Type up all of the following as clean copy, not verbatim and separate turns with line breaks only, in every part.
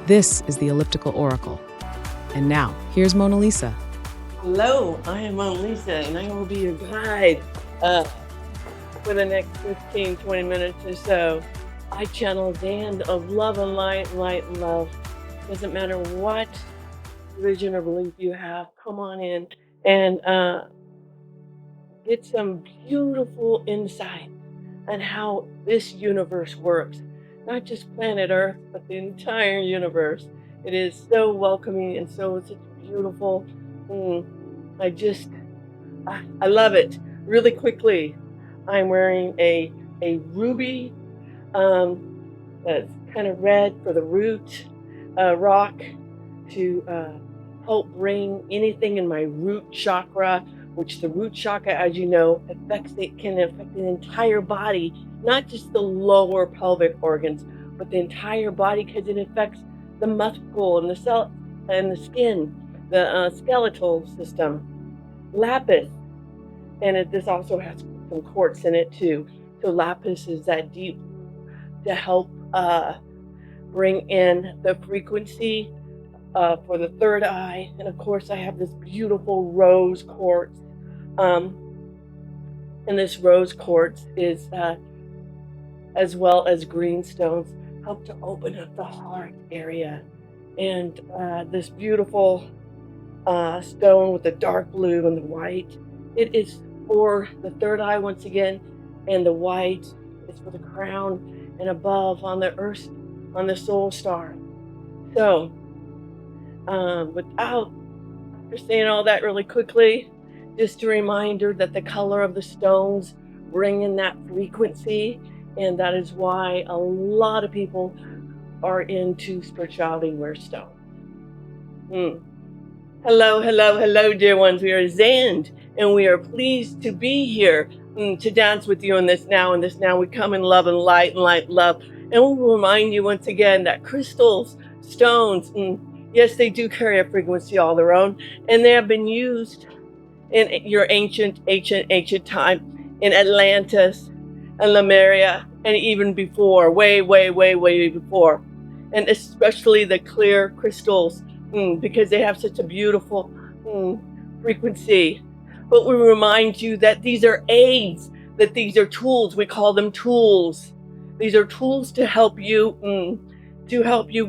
This is the Elliptical Oracle. And now, here's MonaLisa.
Hello, I am MonaLisa, and I will be your guide for the next 15, 20 minutes or so. I channel Xand of love and light, light and love. Doesn't matter what religion or belief you have, come on in and get some beautiful insight on how this universe works. Not just planet Earth, but the entire universe. It is so welcoming and such beautiful. I love it. Really quickly, I'm wearing a ruby that's kind of red for the root rock to help bring anything in my root chakra, which the root chakra, as you know, can affect the entire body, not just the lower pelvic organs, but the entire body, because it affects the muscle and the cell and the skin, the skeletal system. Lapis, and this also has some quartz in it too. So lapis is that deep to help bring in the frequency for the third eye. And of course, I have this beautiful rose quartz. And this rose quartz is, as well as green stones, help to open up the heart area. And this beautiful stone with the dark blue and the white, it is for the third eye once again, and the white is for the crown and above on the earth, on the soul star. So without saying all that really quickly, just a reminder that the color of the stones bring in that frequency, and that is why a lot of people are into spirituality wear stones. Hello, hello, hello, dear ones. We are Xand, and we are pleased to be here to dance with you in this now. In this now, we come in love and light, love. And we'll remind you once again that crystals, stones, yes, they do carry a frequency all their own, and they have been used in your ancient time in Atlantis and Lemuria, and even before, way before. And especially the clear crystals, because they have such a beautiful frequency. But we remind you that these are aids, that these are tools. We call them tools. These are tools to help you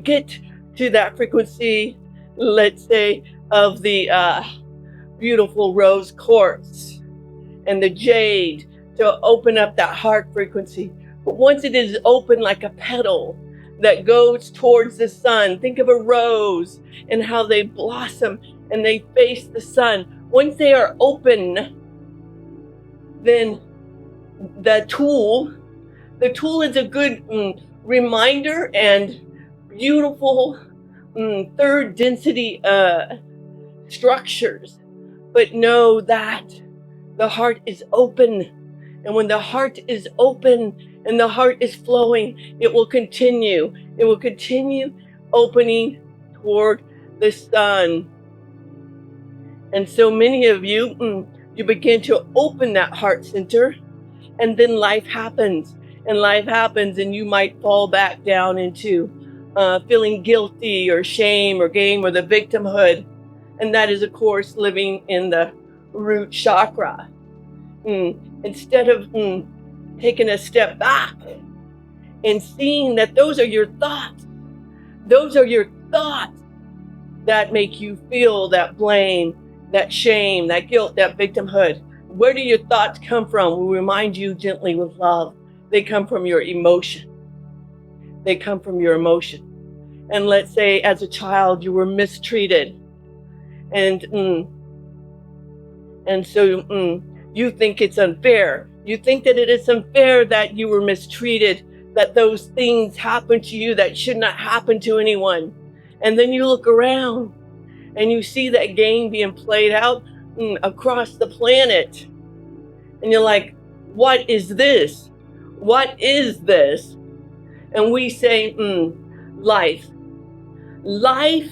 get to that frequency, let's say, of the beautiful rose quartz and the jade, to open up that heart frequency. But once it is open like a petal that goes towards the sun, think of a rose and how they blossom and they face the sun. Once they are open, then the tool is a good reminder and beautiful third density structures. But know that the heart is open, and when the heart is open and the heart is flowing, it will continue opening toward the sun. And so many of you, you begin to open that heart center, and then life happens, and you might fall back down into feeling guilty or shame or game or the victimhood. And that is, of course, living in the root chakra. Instead of taking a step back and seeing that those are your thoughts that make you feel that blame, that shame, that guilt, that victimhood. Where do your thoughts come from? We remind you gently with love. They come from your emotion. And let's say as a child you were mistreated, and so you think it's unfair. You think that it is unfair that you were mistreated, that those things happened to you that should not happen to anyone. And then you look around and you see that game being played out across the planet. And you're like, what is this? What is this? And we say, life. Life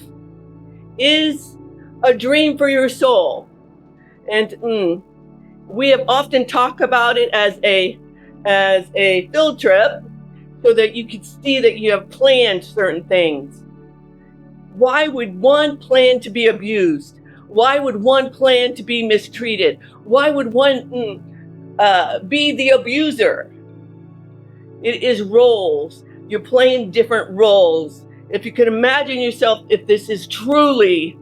is a dream for your soul. And we have often talked about it as a field trip, so that you can see that you have planned certain things. Why would one plan to be abused? Why would one plan to be mistreated? Why would one be the abuser? It is roles. You're playing different roles. If you can imagine yourself, if this is truly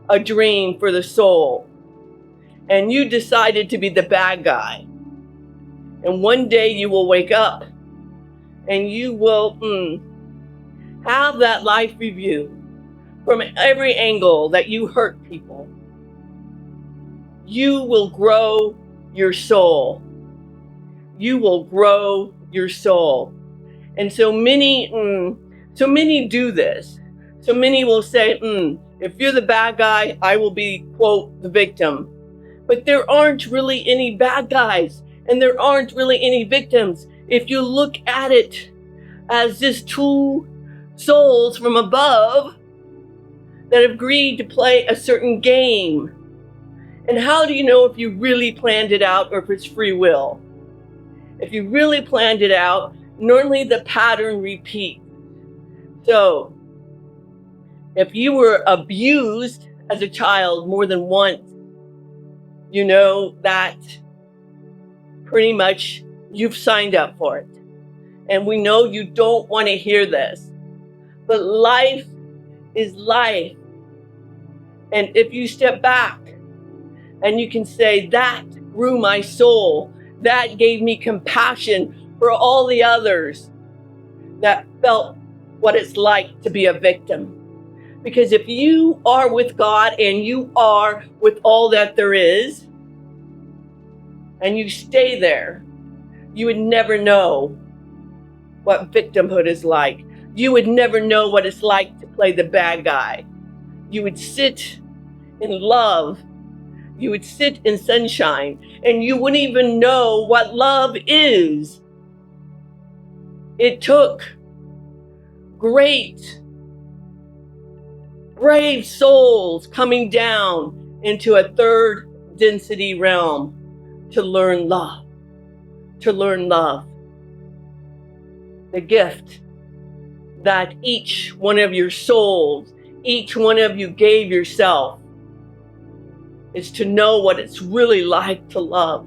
a dream for the soul, and you decided to be the bad guy, and one day you will wake up and you will have that life review from every angle that you hurt people. You will grow your soul. You will grow your soul. And so many do this. So many will say, if you're the bad guy, I will be, quote, the victim. But there aren't really any bad guys, and there aren't really any victims. If you look at it as just two souls from above that have agreed to play a certain game. And how do you know if you really planned it out or if it's free will? If you really planned it out, normally the pattern repeats. So, if you were abused as a child more than once, you know that pretty much you've signed up for it. And we know you don't want to hear this. But life is life. And if you step back and you can say, that grew my soul, that gave me compassion for all the others that felt what it's like to be a victim. Because if you are with God and you are with all that there is, and you stay there, you would never know what victimhood is like. You would never know what it's like to play the bad guy. You would sit in love. You would sit in sunshine, and you wouldn't even know what love is. It took great, brave souls coming down into a third density realm to learn love. To learn love. The gift that each one of your souls, each one of you gave yourself, is to know what it's really like to love.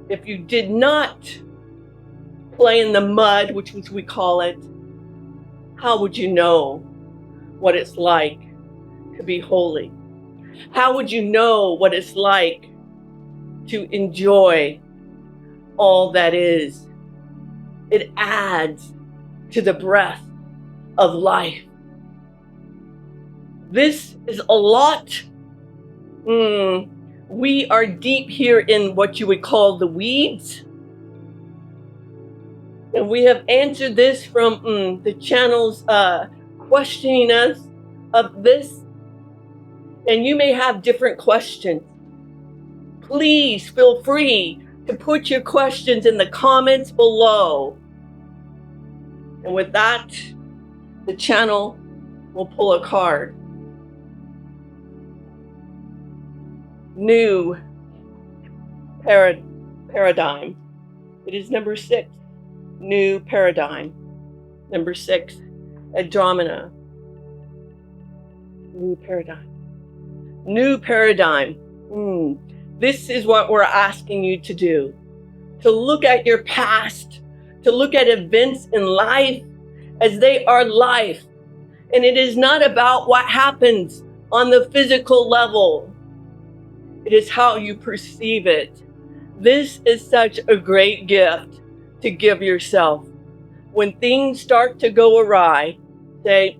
If you did not play in the mud, which we call it, how would you know what it's like to be holy? How would you know what it's like to enjoy all that is? It adds to the breath of life. This is a lot. We are deep here in what you would call the weeds. And we have answered this from the channels questioning us of this. And you may have different questions. Please feel free to put your questions in the comments below. And with that, the channel will pull a card. New paradigm. It is number 6. New paradigm. Number 6. Andromeda. New paradigm. New paradigm. This is what we're asking you to do. To look at your past. To look at events in life as they are life. And it is not about what happens on the physical level. It is how you perceive it. This is such a great gift to give yourself. When things start to go awry, say,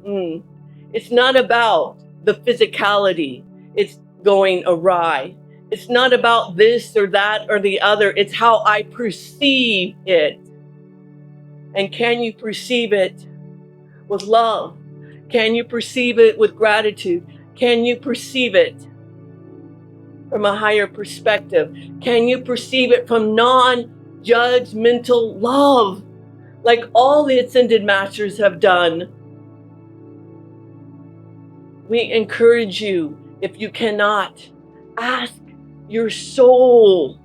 it's not about the physicality. It's going awry. It's not about this or that or the other. It's how I perceive it. And can you perceive it with love? Can you perceive it with gratitude? Can you perceive it from a higher perspective? Can you perceive it from non-judgmental love, like all the Ascended Masters have done? We encourage you, if you cannot, ask your soul,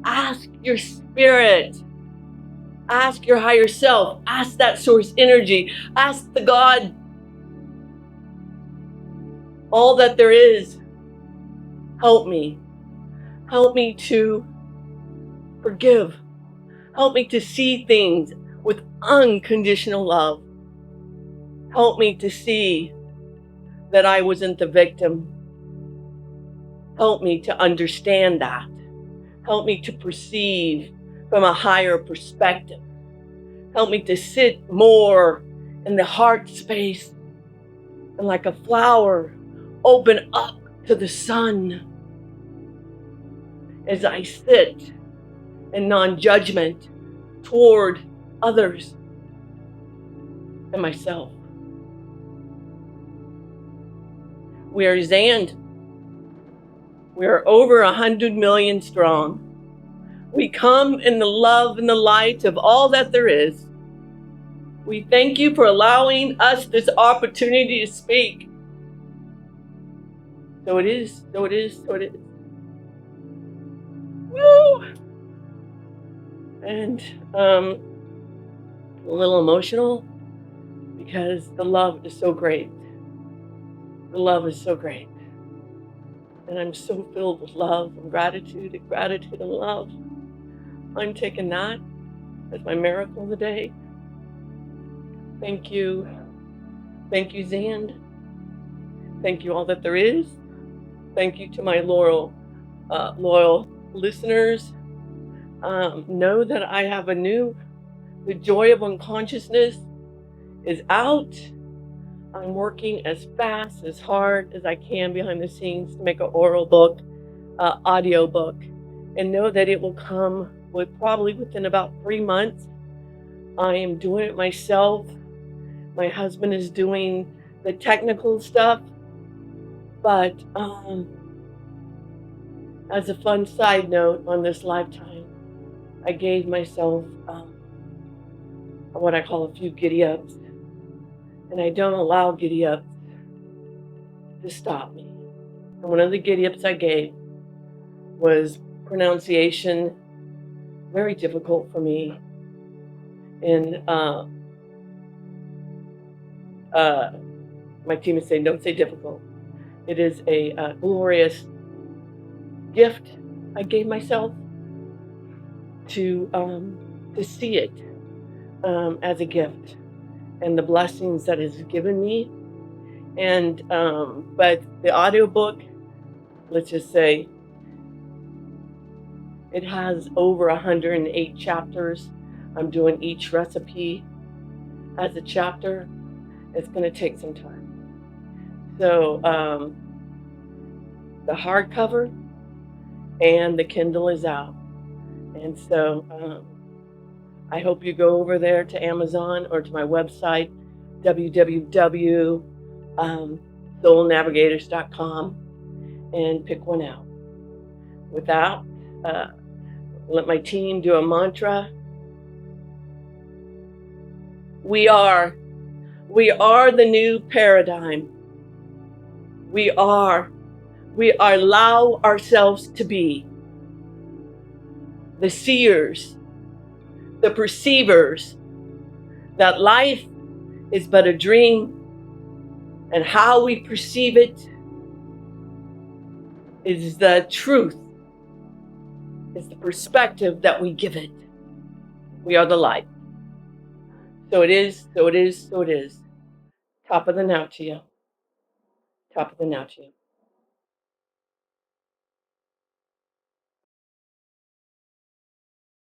ask your spirit, ask your higher self, ask that source energy, ask the God all that there is. Help me. Help me to forgive. Help me to see things with unconditional love. Help me to see that I wasn't the victim. Help me to understand that. Help me to perceive from a higher perspective. Help me to sit more in the heart space and like a flower, open up to the sun as I sit in non-judgment toward others and myself. We are Xand. We are over 100 million strong. We come in the love and the light of all that there is. We thank you for allowing us this opportunity to speak. So it is, so it is, so it is. Woo! And a little emotional because the love is so great. The love is so great. And I'm so filled with love and gratitude and love. I'm taking that as my miracle of the day. Thank you. Thank you, Xand. Thank you, all that there is. Thank you to my loyal listeners. Know that I have The Joy of Unconsciousness is out. I'm working as fast, as hard as I can behind the scenes to make an oral book, audio book, and know that it will come probably within about 3 months. I am doing it myself. My husband is doing the technical stuff, but as a fun side note on this lifetime, I gave myself what I call a few giddy ups, and I don't allow giddy ups to stop me. And one of the giddy ups I gave was pronunciation, very difficult for me. And my team is saying, don't say difficult. It is a glorious gift I gave myself to see it as a gift and the blessings that it's given me. And but the audiobook, let's just say, it has over 108 chapters. I'm doing each recipe as a chapter. It's going to take some time. So the hardcover and the Kindle is out. And so I hope you go over there to Amazon or to my website, www.soulnavigators.com, and pick one out. With that, let my team do a mantra. We are the new paradigm. We allow ourselves to be the seers, the perceivers, that life is but a dream, and how we perceive it is the truth, is the perspective that we give it. We are the light. So it is, so it is, so it is. Top of the now to you. Top of the now to you.